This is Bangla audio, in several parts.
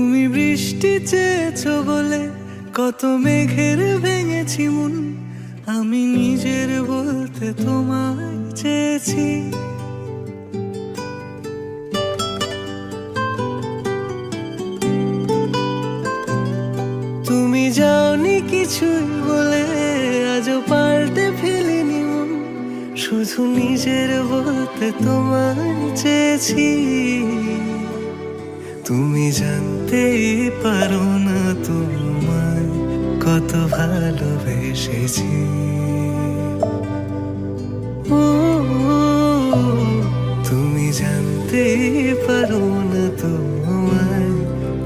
তুমি বৃষ্টি চেয়েছো বলে কত মেঘের ভেঙেছি মন, আমি নিজের বলতে তোমায় চেয়েছি। তুমি যাওনি কিছুই বলে আজও পাল্টে ফেলিনি মন, শুধু নিজের বলতে তোমায় চেয়েছি। তুমি জানতেই পারো না তোমায় কত ভালোবেসেছি। ও তুমি জানতেই পারো না তোমায়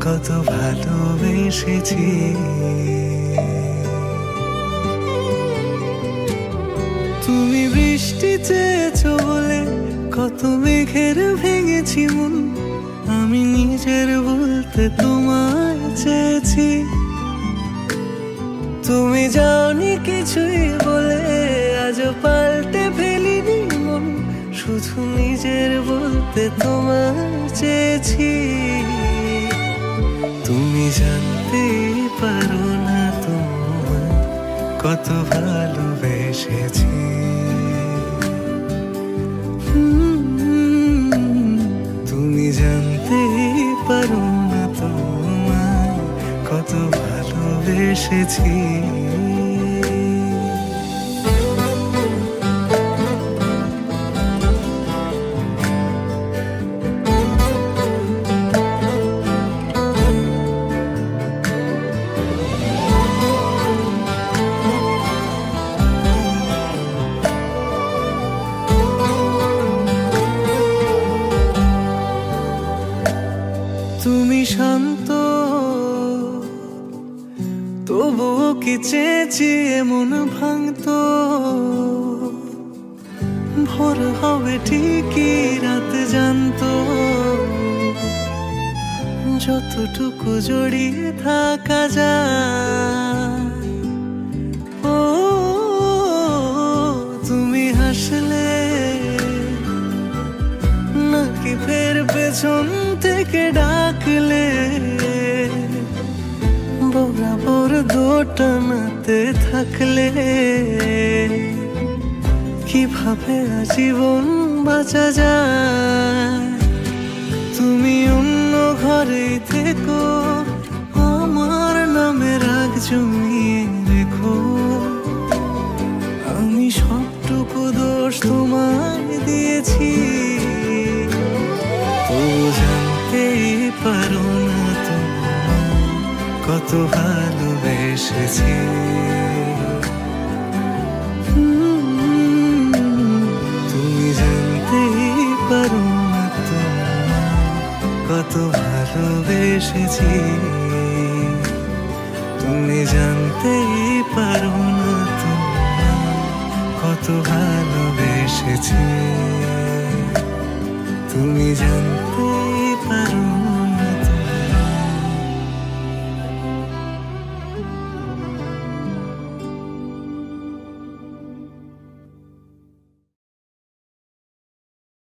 কত ভালোবেসেছি। তুমি বৃষ্টি চেয়েছো বলে কত মেঘের ভেঙেছি মন, আমি নিজের বলতে তোমায় চেয়েছি। তুমি যাওনি কিছুই বলে আজও পাল্টে ফেলিনি মন, শুধু নিজের বলতে তোমায় চেয়েছি। তুমি জানতে পারো না তোমায় কত ভালোবেসেছি। তুমি জানতে পারো না তোমায় কত ভালোবেসেছি। তুমি শান্ত তবুও কি চেয়েছি মন ভাঙতো, ভোর হবে ঠিকই রাত জানতো, যতটুকু জড়িয়ে থাকা যায়। ও তুমি হাসলে নাকি ফের পেছন থেকে ডাকলে, বরাবর দোটানাতে থাকলে কিভাবে আজীবন বাঁচা যায়। তুমি অন্য ঘরে থেকো, আমার নামে রাগ জমিয়ে রেখো, আমি সবটুকু দোষ তোমায় দিয়েছি। জানতেই পারো না তোমায় কত ভালোবেসেছি। তুমি জানতেই পারো না তোমায় কত ভালোবেসেছি। তুমি জানতেই পারো না তোমায় কত ভালোবেসেছি। তুমি জানতে